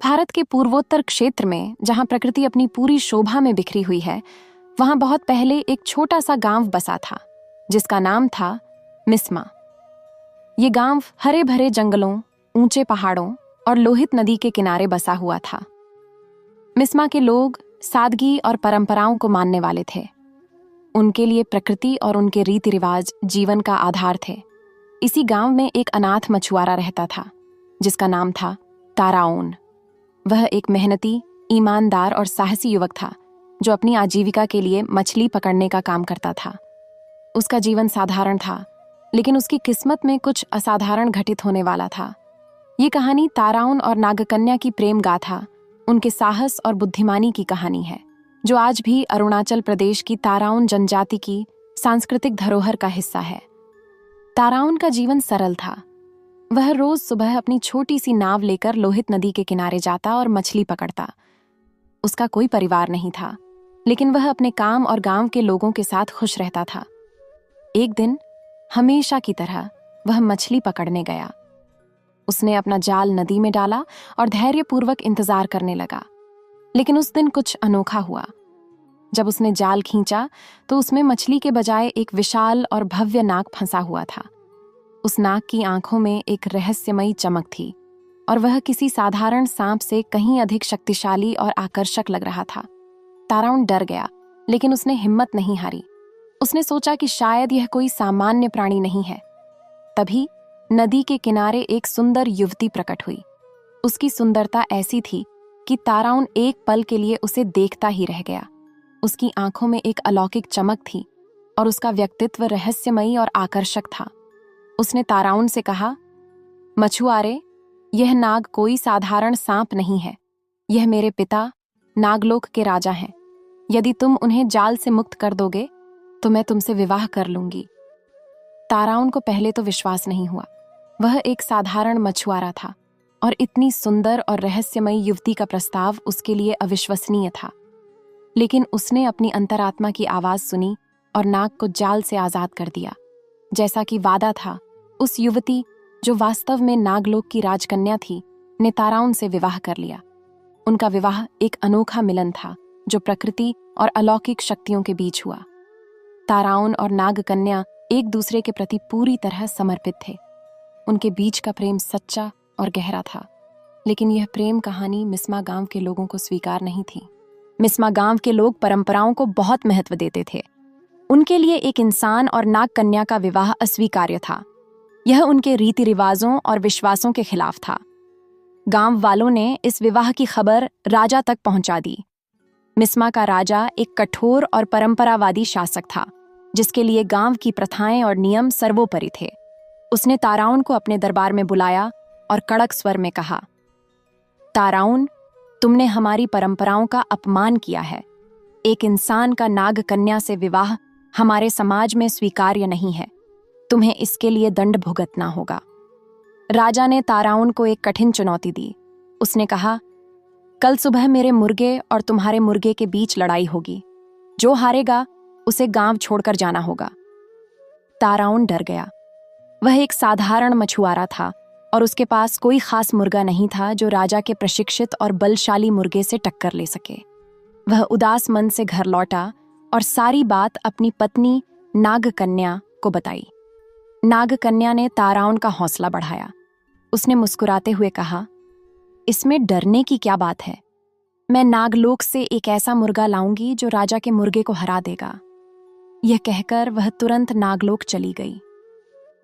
भारत के पूर्वोत्तर क्षेत्र में जहां प्रकृति अपनी पूरी शोभा में बिखरी हुई है, वहां बहुत पहले एक छोटा सा गांव बसा था जिसका नाम था मिस्मा। ये गांव हरे भरे जंगलों, ऊंचे पहाड़ों और लोहित नदी के किनारे बसा हुआ था। मिस्मा के लोग सादगी और परंपराओं को मानने वाले थे। उनके लिए प्रकृति और उनके रीति रिवाज जीवन का आधार थे। इसी गांव में एक अनाथ मछुआरा रहता था जिसका नाम था ताराओन। वह एक मेहनती, ईमानदार और साहसी युवक था जो अपनी आजीविका के लिए मछली पकड़ने का काम करता था। उसका जीवन साधारण था, लेकिन उसकी किस्मत में कुछ असाधारण घटित होने वाला था। ये कहानी ताराओन और नागकन्या की प्रेम गाथा, उनके साहस और बुद्धिमानी की कहानी है, जो आज भी अरुणाचल प्रदेश की ताराओन जनजाति की सांस्कृतिक धरोहर का हिस्सा है। ताराओन का जीवन सरल था। वह रोज सुबह अपनी छोटी सी नाव लेकर लोहित नदी के किनारे जाता और मछली पकड़ता। उसका कोई परिवार नहीं था, लेकिन वह अपने काम और गांव के लोगों के साथ खुश रहता था। एक दिन हमेशा की तरह वह मछली पकड़ने गया। उसने अपना जाल नदी में डाला और धैर्यपूर्वक इंतजार करने लगा। लेकिन उस दिन कुछ अनोखा हुआ। जब उसने जाल खींचा तो उसमें मछली के बजाय एक विशाल और भव्य नाग फंसा हुआ था। उस नाग की आंखों में एक रहस्यमयी चमक थी और वह किसी साधारण सांप से कहीं अधिक शक्तिशाली और आकर्षक लग रहा था। ताराओन डर गया, लेकिन उसने हिम्मत नहीं हारी। उसने सोचा कि शायद यह कोई सामान्य प्राणी नहीं है। तभी नदी के किनारे एक सुंदर युवती प्रकट हुई। उसकी सुंदरता ऐसी थी कि ताराओन एक पल के लिए उसे देखता ही रह गया। उसकी आंखों में एक अलौकिक चमक थी और उसका व्यक्तित्व रहस्यमयी और आकर्षक था। उसने ताराओन से कहा, मछुआरे, यह नाग कोई साधारण सांप नहीं है। यह मेरे पिता नागलोक के राजा हैं। यदि तुम उन्हें जाल से मुक्त कर दोगे तो मैं तुमसे विवाह कर लूंगी। ताराओन को पहले तो विश्वास नहीं हुआ। वह एक साधारण मछुआरा था और इतनी सुंदर और रहस्यमयी युवती का प्रस्ताव उसके लिए अविश्वसनीय था। लेकिन उसने अपनी अंतरात्मा की आवाज सुनी और नाग को जाल से आजाद कर दिया। जैसा कि वादा था, उस युवती, जो वास्तव में नागलोक की राजकन्या थी, ने ताराओन से विवाह कर लिया। उनका विवाह एक अनोखा मिलन था जो प्रकृति और अलौकिक शक्तियों के बीच हुआ। ताराओन और नागकन्या एक दूसरे के प्रति पूरी तरह समर्पित थे। उनके बीच का प्रेम सच्चा और गहरा था। लेकिन यह प्रेम कहानी मिस्मा गांव के लोगों को स्वीकार नहीं थी। मिस्मा गांव के लोग परंपराओं को बहुत महत्व देते थे। उनके लिए एक इंसान और नागकन्या का विवाह अस्वीकार्य था। यह उनके रीति रिवाजों और विश्वासों के खिलाफ था। गांव वालों ने इस विवाह की खबर राजा तक पहुंचा दी। मिस्मा का राजा एक कठोर और परंपरावादी शासक था, जिसके लिए गांव की प्रथाएं और नियम सर्वोपरि थे। उसने ताराओन को अपने दरबार में बुलाया और कड़क स्वर में कहा, ताराओन, तुमने हमारी परंपराओं का अपमान किया है। एक इंसान का नागकन्या से विवाह हमारे समाज में स्वीकार्य नहीं है। तुम्हें इसके लिए दंड भुगतना होगा। राजा ने ताराओन को एक कठिन चुनौती दी। उसने कहा, कल सुबह मेरे मुर्गे और तुम्हारे मुर्गे के बीच लड़ाई होगी। जो हारेगा उसे गांव छोड़कर जाना होगा। ताराओन डर गया। वह एक साधारण मछुआरा था और उसके पास कोई खास मुर्गा नहीं था जो राजा के प्रशिक्षित और बलशाली मुर्गे से टक्कर ले सके। वह उदास मन से घर लौटा और सारी बात अपनी पत्नी नागकन्या को बताई। नागकन्या ने ताराओन का हौसला बढ़ाया। उसने मुस्कुराते हुए कहा, इसमें डरने की क्या बात है। मैं नागलोक से एक ऐसा मुर्गा लाऊंगी जो राजा के मुर्गे को हरा देगा। यह कहकर वह तुरंत नागलोक चली गई।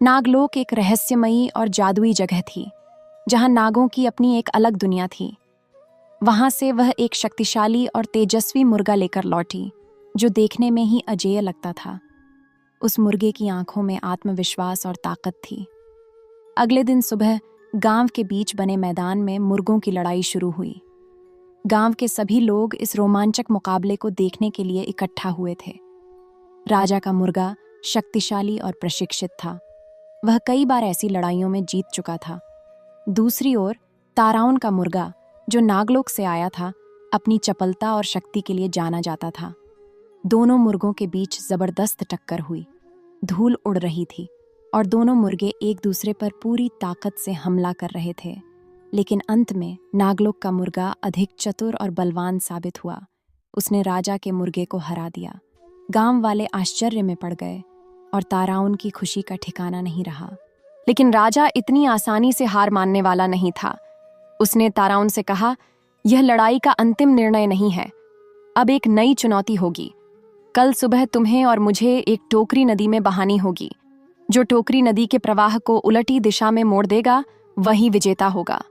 नागलोक एक रहस्यमयी और जादुई जगह थी, जहां नागों की अपनी एक अलग दुनिया थी। वहां से वह एक शक्तिशाली और तेजस्वी मुर्गा लेकर लौटी, जो देखने में ही अजेय लगता था। उस मुर्गे की आंखों में आत्मविश्वास और ताकत थी। अगले दिन सुबह गांव के बीच बने मैदान में मुर्गों की लड़ाई शुरू हुई। गांव के सभी लोग इस रोमांचक मुकाबले को देखने के लिए इकट्ठा हुए थे। राजा का मुर्गा शक्तिशाली और प्रशिक्षित था। वह कई बार ऐसी लड़ाइयों में जीत चुका था। दूसरी ओर ताराओन का मुर्गा, जो नागलोक से आया था, अपनी चपलता और शक्ति के लिए जाना जाता था। दोनों मुर्गों के बीच जबरदस्त टक्कर हुई। धूल उड़ रही थी और दोनों मुर्गे एक दूसरे पर पूरी ताकत से हमला कर रहे थे। लेकिन अंत में नागलोक का मुर्गा अधिक चतुर और बलवान साबित हुआ। उसने राजा के मुर्गे को हरा दिया। गांव वाले आश्चर्य में पड़ गए और ताराउन की खुशी का ठिकाना नहीं रहा। लेकिन राजा इतनी आसानी से हार मानने वाला नहीं था। उसने ताराउन से कहा, यह लड़ाई का अंतिम निर्णय नहीं है, अब एक नई चुनौती होगी। कल सुबह तुम्हें और मुझे एक टोकरी नदी में बहानी होगी। जो टोकरी नदी के प्रवाह को उलटी दिशा में मोड़ देगा वही विजेता होगा।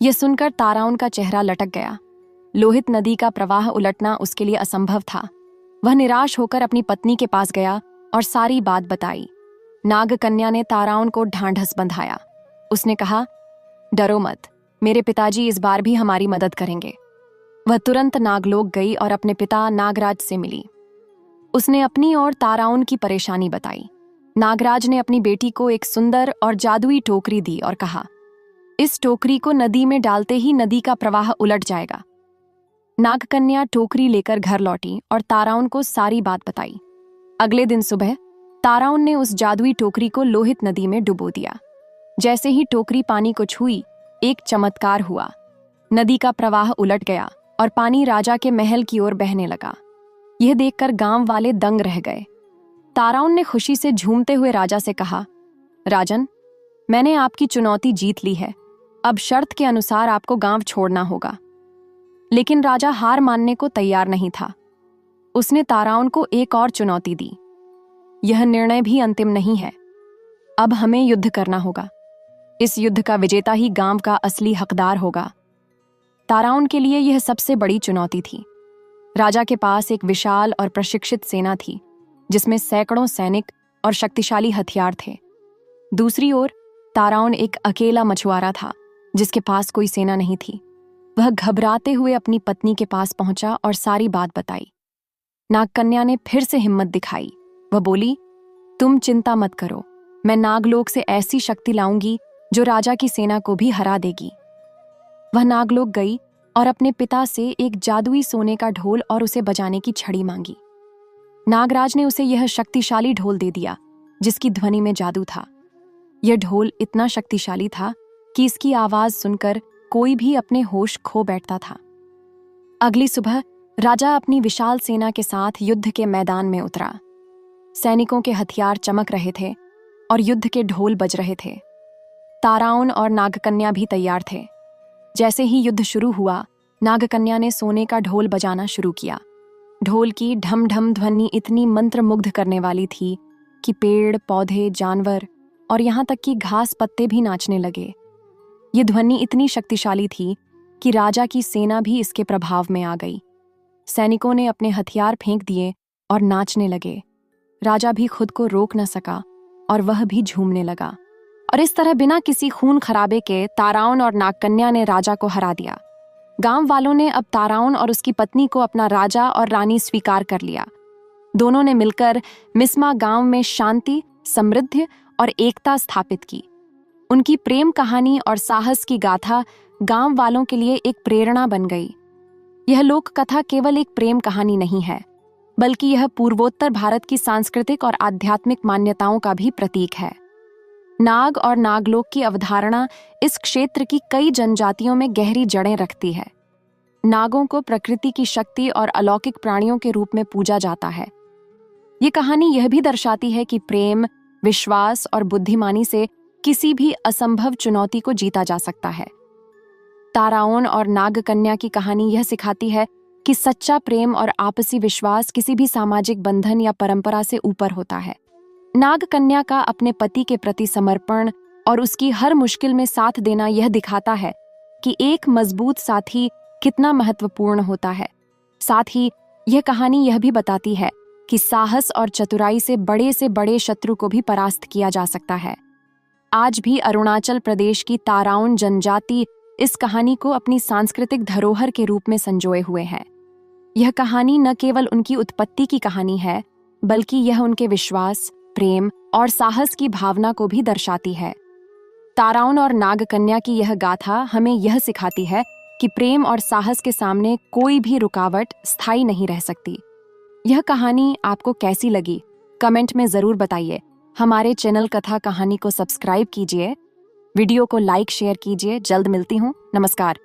यह सुनकर ताराउन का चेहरा लटक गया। लोहित नदी का प्रवाह उलटना उसके लिए असंभव था। वह निराश होकर अपनी पत्नी के पास गया और सारी बात बताई। नागकन्या ने ताराउन को ढांढस बंधाया। उसने कहा, डरो मत, मेरे पिताजी इस बार भी हमारी मदद करेंगे। वह तुरंत नागलोक गई और अपने पिता नागराज से मिली। उसने अपनी और ताराउन की परेशानी बताई। नागराज ने अपनी बेटी को एक सुंदर और जादुई टोकरी दी और कहा, इस टोकरी को नदी में डालते ही नदी का प्रवाह उलट जाएगा। नागकन्या टोकरी लेकर घर लौटी और ताराउन को सारी बात बताई। अगले दिन सुबह ताराउन ने उस जादुई टोकरी को लोहित नदी में डुबो दिया। जैसे ही टोकरी पानी को छुई, एक चमत्कार हुआ। नदी का प्रवाह उलट गया और पानी राजा के महल की ओर बहने लगा। यह देखकर गांव वाले दंग रह गए। ताराउन ने खुशी से झूमते हुए राजा से कहा, राजन, मैंने आपकी चुनौती जीत ली है। अब शर्त के अनुसार आपको गांव छोड़ना होगा। लेकिन राजा हार मानने को तैयार नहीं था। उसने ताराउन को एक और चुनौती दी। यह निर्णय भी अंतिम नहीं है, अब हमें युद्ध करना होगा। इस युद्ध का विजेता ही गांव का असली हकदार होगा। ताराउन के लिए यह सबसे बड़ी चुनौती थी। राजा के पास एक विशाल और प्रशिक्षित सेना थी, जिसमें सैकड़ों सैनिक और शक्तिशाली हथियार थे। दूसरी ओर ताराउन एक अकेला मछुआरा था, जिसके पास कोई सेना नहीं थी। वह घबराते हुए अपनी पत्नी के पास पहुंचा और सारी बात बताई। नागकन्या ने फिर से हिम्मत दिखाई। वह बोली, तुम चिंता मत करो, मैं नागलोक से ऐसी शक्ति लाऊंगी जो राजा की सेना को भी हरा देगी। वह नागलोक गई और अपने पिता से एक जादुई सोने का ढोल और उसे बजाने की छड़ी मांगी। नागराज ने उसे यह शक्तिशाली ढोल दे दिया, जिसकी ध्वनि में जादू था। यह ढोल इतना शक्तिशाली था कि इसकी आवाज सुनकर कोई भी अपने होश खो बैठता था। अगली सुबह राजा अपनी विशाल सेना के साथ युद्ध के मैदान में उतरा। सैनिकों के हथियार चमक रहे थे और युद्ध के ढोल बज रहे थे। ताराउन और नागकन्या भी तैयार थे। जैसे ही युद्ध शुरू हुआ, नागकन्या ने सोने का ढोल बजाना शुरू किया। ढोल की ढम ढम ध्वनि इतनी मंत्रमुग्ध करने वाली थी कि पेड़, पौधे, जानवर और यहाँ तक कि घास पत्ते भी नाचने लगे। ये ध्वनि इतनी शक्तिशाली थी कि राजा की सेना भी इसके प्रभाव में आ गई। सैनिकों ने अपने हथियार फेंक दिए और नाचने लगे। राजा भी खुद को रोक न सका और वह भी झूमने लगा। और इस तरह बिना किसी खून खराबे के ताराउन और नागकन्या ने राजा को हरा दिया। गांव वालों ने अब ताराउन और उसकी पत्नी को अपना राजा और रानी स्वीकार कर लिया। दोनों ने मिलकर मिस्मा गांव में शांति, समृद्धि और एकता स्थापित की। उनकी प्रेम कहानी और साहस की गाथा गांव वालों के लिए एक प्रेरणा बन गई। यह लोक कथा केवल एक प्रेम कहानी नहीं है, बल्कि यह पूर्वोत्तर भारत की सांस्कृतिक और आध्यात्मिक मान्यताओं का भी प्रतीक है। नाग और नागलोक की अवधारणा इस क्षेत्र की कई जनजातियों में गहरी जड़ें रखती है। नागों को प्रकृति की शक्ति और अलौकिक प्राणियों के रूप में पूजा जाता है। ये कहानी यह भी दर्शाती है कि प्रेम, विश्वास और बुद्धिमानी से किसी भी असंभव चुनौती को जीता जा सकता है। ताराउन और नागकन्या की कहानी यह सिखाती है कि सच्चा प्रेम और आपसी विश्वास किसी भी सामाजिक बंधन या परंपरा से ऊपर होता है। नागकन्या का अपने पति के प्रति समर्पण और उसकी हर मुश्किल में साथ देना यह दिखाता है कि एक मजबूत साथी कितना महत्वपूर्ण होता है। साथ ही यह कहानी यह भी बताती है कि साहस और चतुराई से बड़े शत्रु को भी परास्त किया जा सकता है। आज भी अरुणाचल प्रदेश की ताराउन जनजाति इस कहानी को अपनी सांस्कृतिक धरोहर के रूप में संजोए हुए है। यह कहानी न केवल उनकी उत्पत्ति की कहानी है, बल्कि यह उनके विश्वास, प्रेम और साहस की भावना को भी दर्शाती है। ताराउन और नागकन्या की यह गाथा हमें यह सिखाती है कि प्रेम और साहस के सामने कोई भी रुकावट स्थायी नहीं रह सकती। यह कहानी आपको कैसी लगी? कमेंट में जरूर बताइए। हमारे चैनल कथा कहानी को सब्सक्राइब कीजिए वीडियो को लाइक शेयर कीजिए। जल्द मिलती हूँ। नमस्कार।